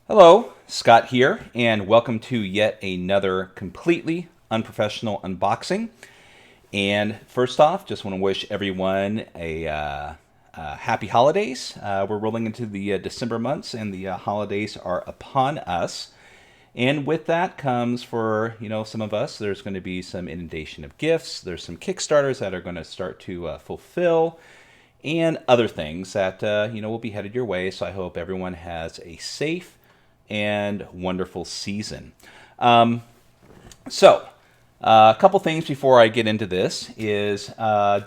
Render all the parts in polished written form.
Hello, Scott here, and welcome to yet another completely unprofessional unboxing. And first off, just want to wish everyone a happy holidays. We're rolling into the December months, and the holidays are upon us. And with that comes for some of us, there's going to be some inundation of gifts. There's some Kickstarters that are going to start to fulfill, and other things that will be headed your way. So I hope everyone has a safe and wonderful season. Um, a couple things before I get into this is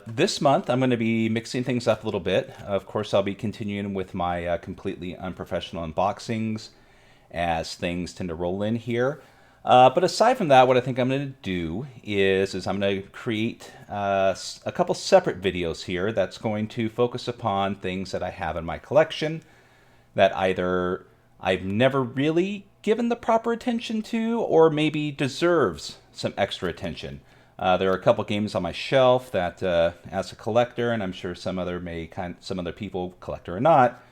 this month I'm going to be mixing things up a little bit. Of course, I'll be continuing with my completely unprofessional unboxings as things tend to roll in here. But aside from that, what I think I'm going to do is I'm going to create a couple separate videos here that's going to focus upon things that I have in my collection that either I've never really given the proper attention to or maybe deserves some extra attention. There are a couple games on my shelf that, as a collector, and I'm sure some other people, collector or not,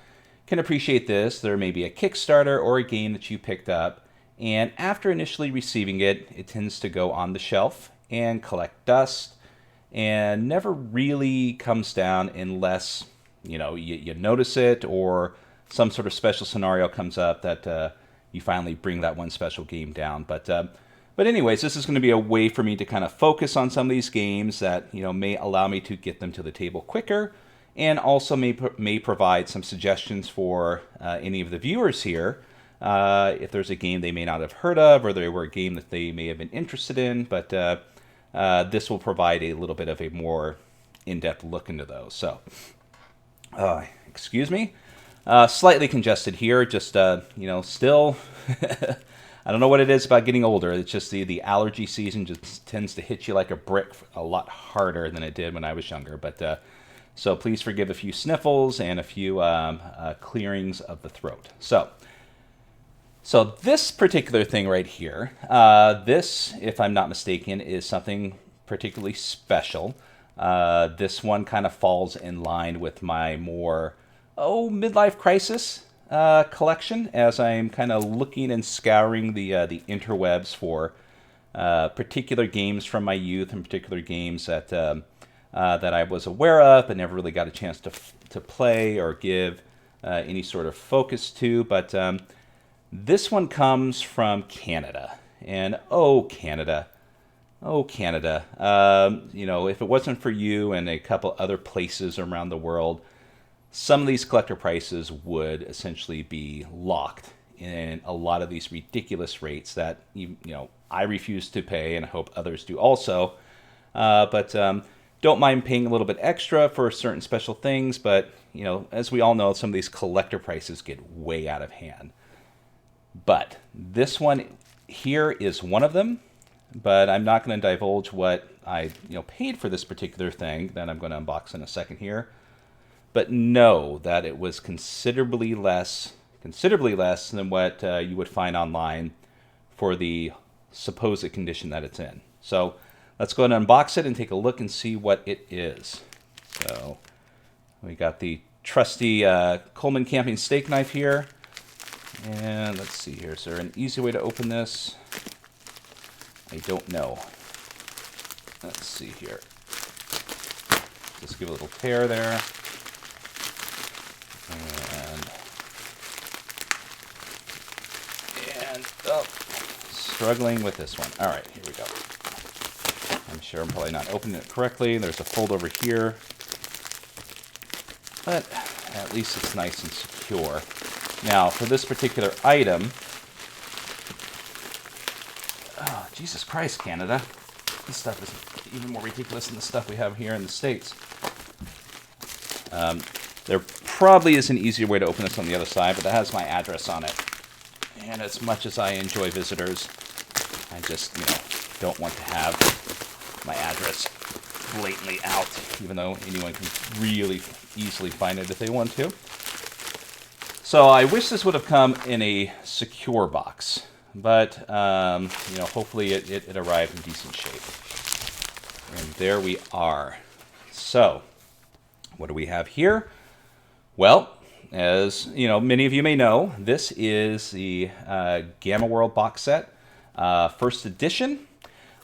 can appreciate this. There may be a Kickstarter or a game that you picked up, and after initially receiving it, it tends to go on the shelf and collect dust and never really comes down unless you notice it or some sort of special scenario comes up that you finally bring that one special game down. But anyways, this is going to be a way for me to kind of focus on some of these games that may allow me to get them to the table quicker, and also may provide some suggestions for any of the viewers here if there's a game they may not have heard of, or there were a game that they may have been interested in. But this will provide a little bit of a more in-depth look into those. So, excuse me. Slightly congested here, just, still, I don't know what it is about getting older. It's just the allergy season just tends to hit you like a brick a lot harder than it did when I was younger. But so please forgive a few sniffles and a few clearings of the throat. So this particular thing right here, this, if I'm not mistaken, is something particularly special. This one kind of falls in line with my more midlife crisis collection, as I'm kind of looking and scouring the interwebs for particular games from my youth and particular games that I was aware of but never really got a chance to play or give any sort of focus to. But this one comes from Canada, and Canada. Oh, Canada. If it wasn't for you and a couple other places around the world, some of these collector prices would essentially be locked in a lot of these ridiculous rates that I refuse to pay, and I hope others do also. But don't mind paying a little bit extra for certain special things. But as we all know, some of these collector prices get way out of hand. But this one here is one of them. But I'm not going to divulge what I paid for this particular thing that I'm going to unbox in a second here. But know that it was considerably less than what you would find online for the supposed condition that it's in. So let's go ahead and unbox it and take a look and see what it is. So we got the trusty Coleman camping steak knife here. And let's see here. Is there an easy way to open this? I don't know. Let's see here. Just give a little tear there. And struggling with this one. All right, here we go. I'm sure I'm probably not opening it correctly. There's a fold over here, but at least it's nice and secure. Now, for this particular item, oh, Jesus Christ, Canada. This stuff is even more ridiculous than the stuff we have here in the States. There probably is an easier way to open this on the other side, but that has my address on it. And as much as I enjoy visitors, I just, don't want to have my address blatantly out, even though anyone can really easily find it if they want to. So I wish this would have come in a secure box, but, hopefully it arrived in decent shape. And there we are. So, what do we have here? Well, as many of you may know, this is the Gamma World box set, first edition.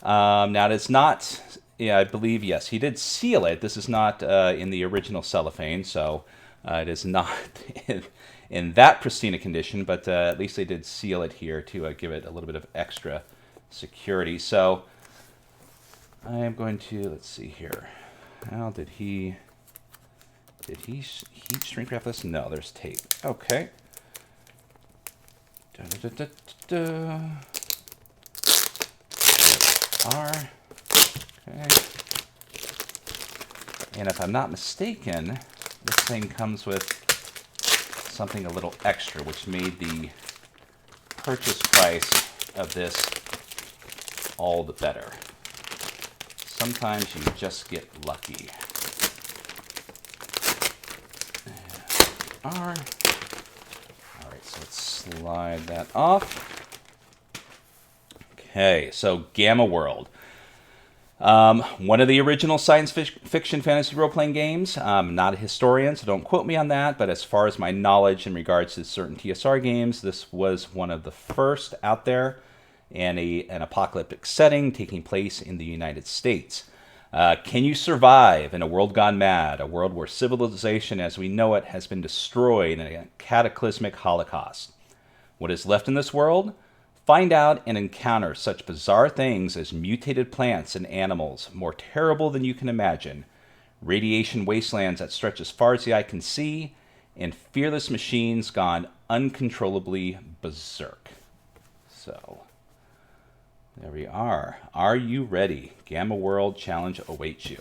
Now it's not. Yeah, I believe yes, he did seal it. This is not in the original cellophane, so it is not in that pristine condition. But at least they did seal it here to give it a little bit of extra security. So I am going to, let's see here. How did he heat shrink wrap this? No, there's tape. Okay. Okay. And if I'm not mistaken, this thing comes with something a little extra, which made the purchase price of this all the better. Sometimes you just get lucky. All right, so let's slide that off. Okay, so Gamma World. One of the original science fiction fantasy role-playing games. I'm not a historian, so don't quote me on that, but as far as my knowledge in regards to certain TSR games, this was one of the first out there in an apocalyptic setting taking place in the United States. Can you survive in a world gone mad, a world where civilization as we know it has been destroyed in a cataclysmic holocaust? What is left in this world? Find out and encounter such bizarre things as mutated plants and animals, more terrible than you can imagine, radiation wastelands that stretch as far as the eye can see, and fearless machines gone uncontrollably berserk. So, there we are. Are you ready? Gamma World Challenge awaits you.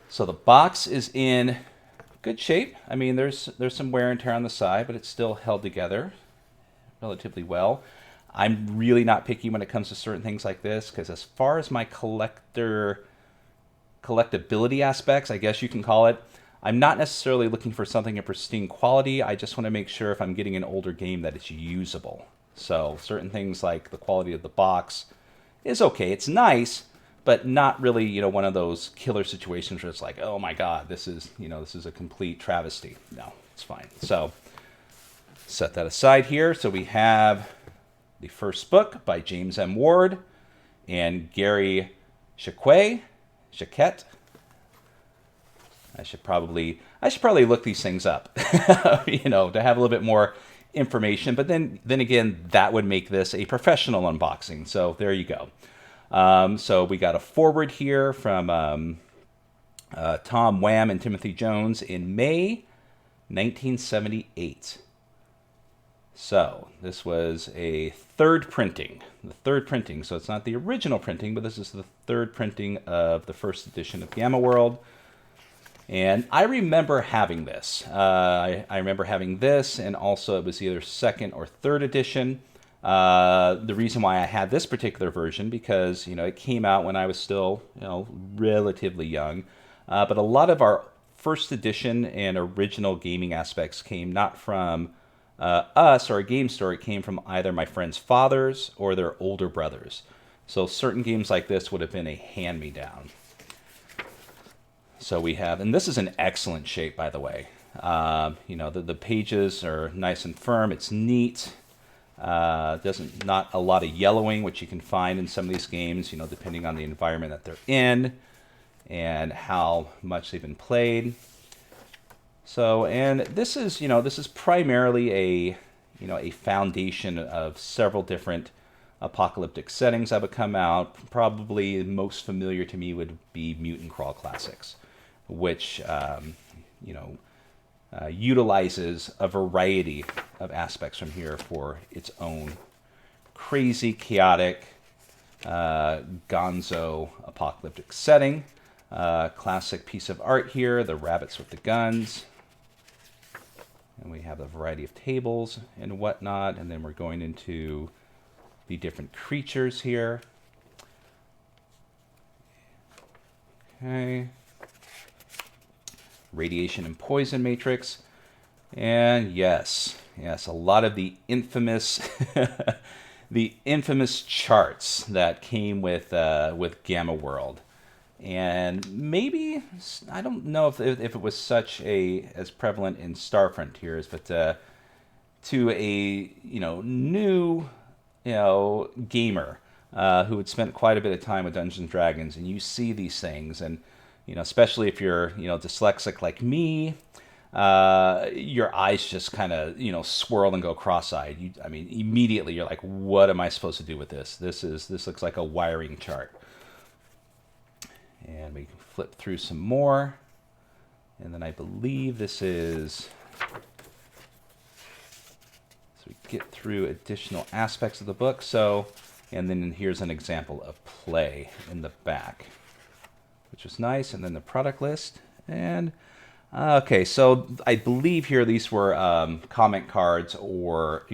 So the box is in good shape. I mean, there's some wear and tear on the side, but it's still held together relatively well. I'm really not picky when it comes to certain things like this, because as far as my collectability aspects, I guess you can call it, I'm not necessarily looking for something in pristine quality. I just want to make sure if I'm getting an older game that it's usable. So certain things like the quality of the box is okay. It's nice, but not really, one of those killer situations where it's like, oh my God, this is a complete travesty. No, it's fine. So set that aside here. So we have the first book by James M. Ward and Gary Chiquet. I should probably look these things up, to have a little bit more information. But then again, that would make this a professional unboxing. So there you go. So we got a foreword here from Tom Wham and Timothy Jones in May 1978. So this was a third printing. So it's not the original printing, but this is the third printing of the first edition of Gamma World. And I remember having this. I remember having this, and also it was either second or third edition. The reason why I had this particular version, because it came out when I was still relatively young. But a lot of our first edition and original gaming aspects came not from us or a game store. It came from either my friends' fathers or their older brothers. So certain games like this would have been a hand-me-down. So we have, and this is in excellent shape, by the way. The pages are nice and firm. It's neat. Not a lot of yellowing, which you can find in some of these games, depending on the environment that they're in and how much they've been played. So, and this is primarily a foundation of several different apocalyptic settings that would come out. Probably most familiar to me would be Mutant Crawl Classics, which utilizes a variety of aspects from here for its own crazy, chaotic, gonzo apocalyptic setting. Classic piece of art here, the rabbits with the guns. And we have a variety of tables and whatnot. And then we're going into the different creatures here. Okay. Radiation and poison matrix. And yes, a lot of the infamous the infamous charts that came with Gamma World. And maybe, I don't know if it was such as prevalent in Star Frontiers, but to a new gamer who had spent quite a bit of time with Dungeons and Dragons, and you see these things, and especially if you're dyslexic like me, your eyes just kind of swirl and go cross-eyed. I mean, immediately you're like, what am I supposed to do with this? This looks like a wiring chart. And we can flip through some more. And then I believe this is... So we get through additional aspects of the book. So, and then here's an example of play in the back, which was nice. And then the product list. And, okay, so I believe here these were comment cards or,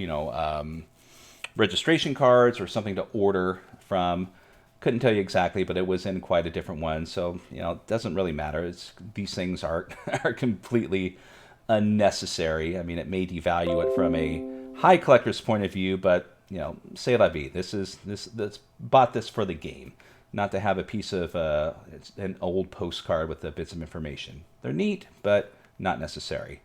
registration cards or something to order from. Couldn't tell you exactly, but it was in quite a different one. So, it doesn't really matter. These things are completely unnecessary. I mean, it may devalue it from a high collector's point of view, but, c'est la vie. This bought this for the game, not to have a piece of an old postcard with the bits of information. They're neat, but not necessary.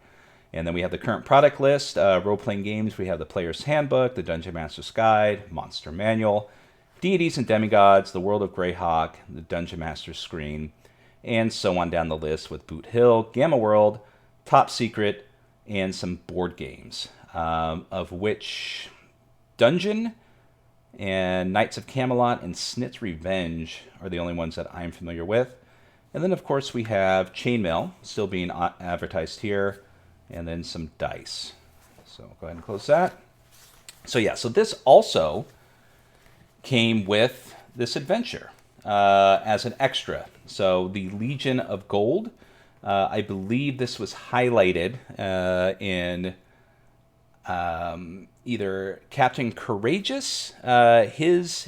And then we have the current product list, role-playing games. We have the Player's Handbook, the Dungeon Master's Guide, Monster Manual, Deities and Demigods, the World of Greyhawk, the Dungeon Master's Screen, and so on down the list with Boot Hill, Gamma World, Top Secret, and some board games, of which Dungeon and Knights of Camelot and Snit's Revenge are the only ones that I'm familiar with. And then, of course, we have Chainmail still being advertised here, and then some dice. So go ahead and close that. So yeah, so this also came with this adventure as an extra. So the Legion of Gold, I believe this was highlighted in either Captain Courageous, his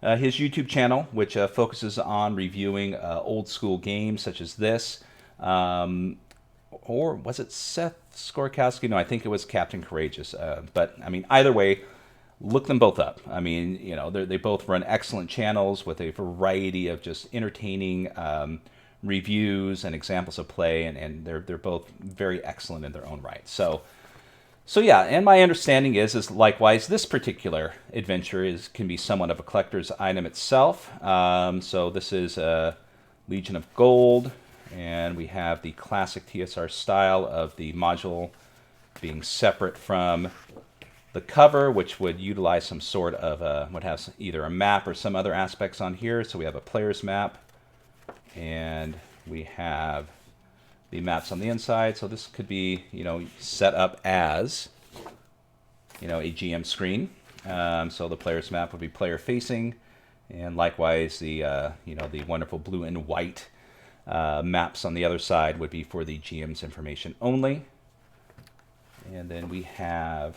YouTube channel, which focuses on reviewing old school games such as this, or was it Seth Skorkowski? No, I think it was Captain Courageous. But I mean, either way, look them both up. I mean, they both run excellent channels with a variety of just entertaining reviews and examples of play, and they're both very excellent in their own right. So yeah, and my understanding is likewise this particular adventure can be somewhat of a collector's item itself. So this is Legion of Gold, and we have the classic TSR style of the module being separate from the cover, which would utilize some sort of would have either a map or some other aspects on here. So we have a player's map, and we have the maps on the inside. So this could be, set up as, a GM screen. So the player's map would be player facing, and likewise the, the wonderful blue and white maps on the other side would be for the GM's information only. And then we have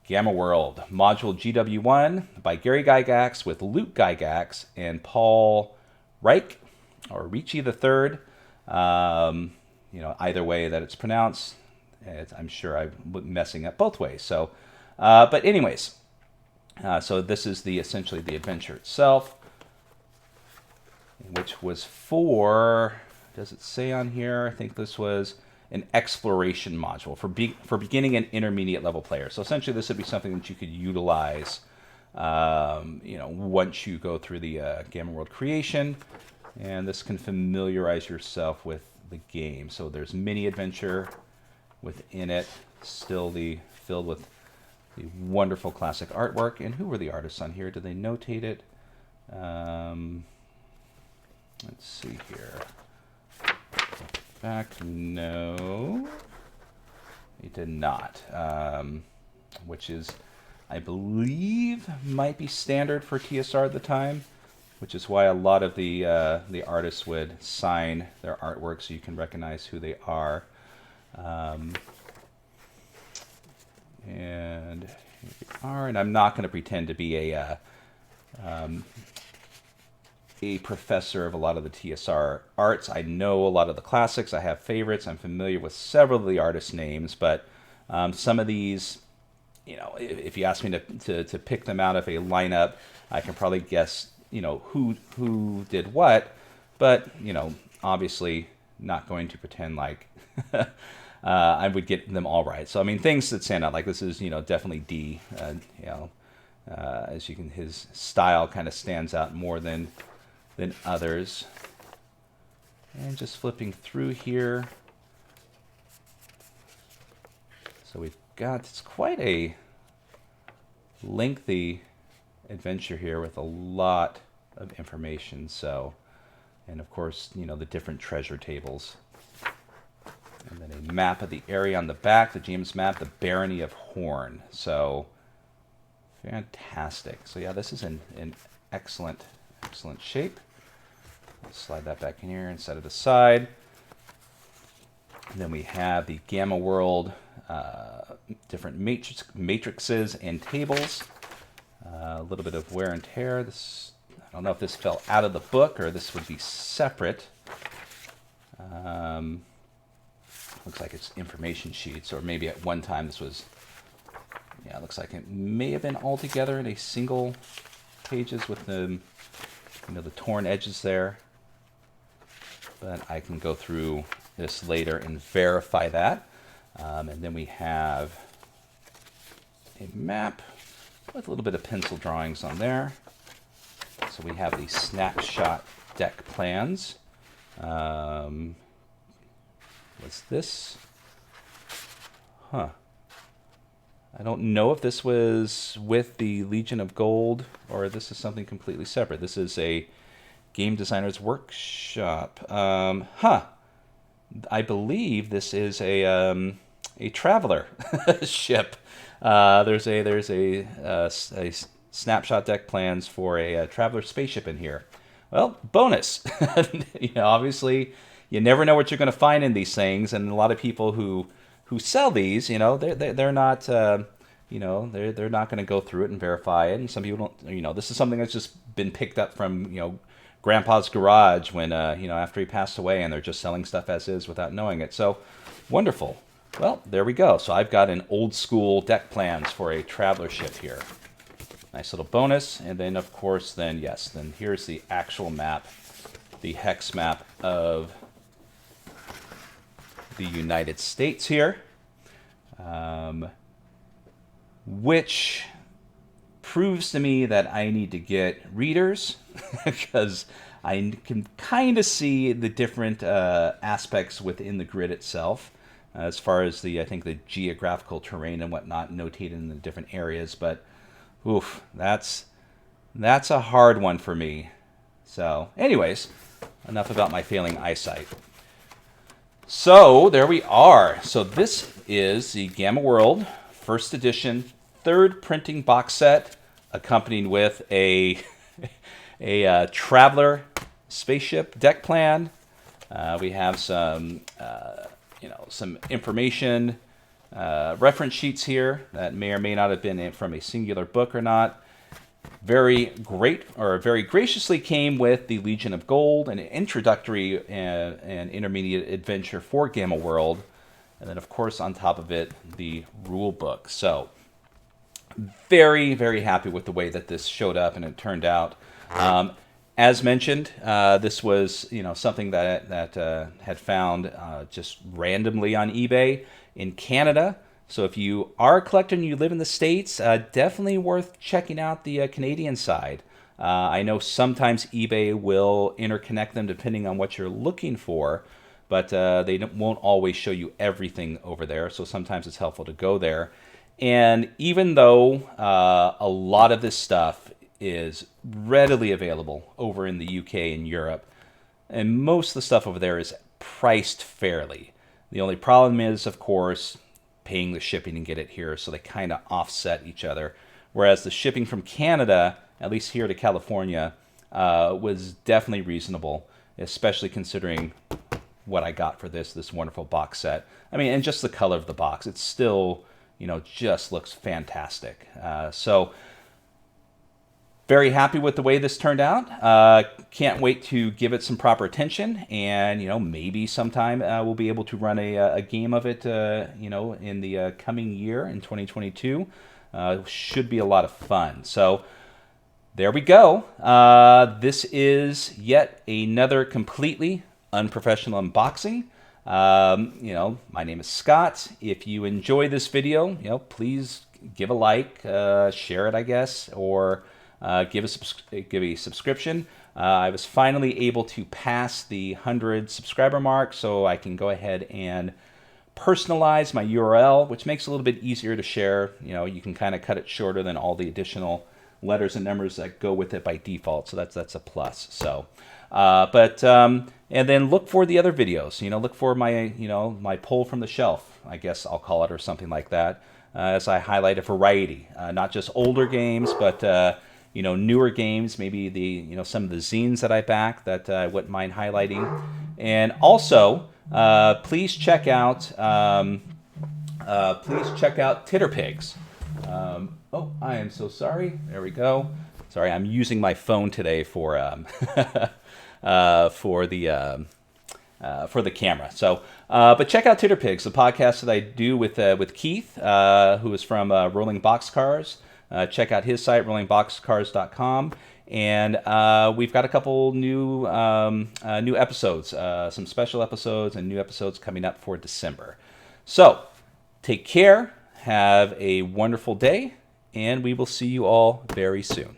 Gamma World, Module GW1 by Gary Gygax with Luke Gygax and Paul Reich, or Ricci III. Either way that it's pronounced, I'm sure I'm messing up both ways. So, but anyways, so this is essentially the adventure itself, which was for, does it say on here? I think this was an exploration module for beginning and intermediate level players. So essentially this would be something that you could utilize once you go through the Gamma World creation, and this can familiarize yourself with the game. So there's mini adventure within it, still filled with the wonderful classic artwork. And who were the artists on here? Did they notate it? Let's see here. Back, no, it did not, which is, I believe, might be standard for TSR at the time, which is why a lot of the artists would sign their artwork so you can recognize who they are. And here we are, and I'm not going to pretend to be a professor of a lot of the TSR arts. I know a lot of the classics. I have favorites. I'm familiar with several of the artist names, but some of these if you ask me to pick them out of a lineup, I can probably guess, who did what, but, obviously not going to pretend like I would get them all right. So, I mean, things that stand out, like this is, definitely D, as you can, his style kind of stands out more than others. And just flipping through here. So we've got, it's quite a lengthy adventure here with a lot of information. So, and of course, the different treasure tables. And then a map of the area on the back, the James map, the Barony of Horn. So, fantastic. So yeah, this is in excellent shape. I'll slide that back in here and set it aside. And then we have the Gamma World, different matrices and tables. A little bit of wear and tear. This, I don't know if this fell out of the book or this would be separate. Looks like it's information sheets, or maybe at one time this was, yeah, it looks like it may have been all together in a single pages with the, the torn edges there. But I can go through this later and verify that. And then we have a map with a little bit of pencil drawings on there. So we have the snapshot deck plans. What's this? Huh. I don't know if this was with the Legion of Gold or this is something completely separate. This is a game designer's workshop. I believe this is a traveler ship. There's a snapshot deck plans for a traveler spaceship in here. Well, bonus. Obviously, you never know what you're going to find in these things, and a lot of people who sell these, they're not, they're not going to go through it and verify it. And some people don't, this is something that's just been picked up from, Grandpa's garage when, after he passed away, and they're just selling stuff as is without knowing it. So, wonderful. Well, there we go. So I've got an old school deck plans for a traveler ship here. Nice little bonus. And then, of course, then here's the actual map, the hex map of the United States here, which proves to me that I need to get readers because I can kind of see the different aspects within the grid itself, as far as I think the geographical terrain and whatnot notated in the different areas. But oof, that's a hard one for me. So, anyways, enough about my failing eyesight. So there we are. So this is the Gamma World first edition, third printing box set, accompanied with a traveler spaceship deck plan. We have some some information reference sheets here that may or may not have been from a singular book or not. Very graciously came with the Legion of Gold, an introductory and intermediate adventure for Gamma World, and then of course on top of it the rule book. So very, very happy with the way that this showed up and it turned out. As mentioned, this was something that had found just randomly on eBay in Canada. So if you are a collector and you live in the States, definitely worth checking out the Canadian side. I know sometimes eBay will interconnect them depending on what you're looking for, but they won't always show you everything over there. So sometimes it's helpful to go there. And even though a lot of this stuff is readily available over in the UK and Europe, and most of the stuff over there is priced fairly. The only problem is, of course, paying the shipping and get it here, so they kind of offset each other. Whereas the shipping from Canada, at least here to California, was definitely reasonable, especially considering what I got for this wonderful box set. I mean, and just the color of the box, it's still, just looks fantastic. So very happy with the way this turned out. Can't wait to give it some proper attention, and maybe sometime we'll be able to run a game of it. In the coming year in 2022, should be a lot of fun. So there we go. This is yet another completely unprofessional unboxing. My name is Scott. If you enjoy this video, please give a like, share it, I guess, or give a subscription. I was finally able to pass the 100 subscriber mark, so I can go ahead and personalize my URL, which makes it a little bit easier to share. You can kind of cut it shorter than all the additional letters and numbers that go with it by default, so that's a plus. So, and then look for the other videos. Look for my my pull from the shelf, I guess I'll call it, or something like that, as I highlight a variety, not just older games, but newer games, maybe the some of the zines that I back that I wouldn't mind highlighting. And also, please check out Titterpigs. Oh, I am so sorry. There we go. Sorry, I'm using my phone today for for the camera. So, but check out Titterpigs, the podcast that I do with Keith, who is from Rolling Boxcars. Check out his site, rollingboxcars.com, and we've got a couple new episodes, some special episodes and new episodes coming up for December. So, take care, have a wonderful day, and we will see you all very soon.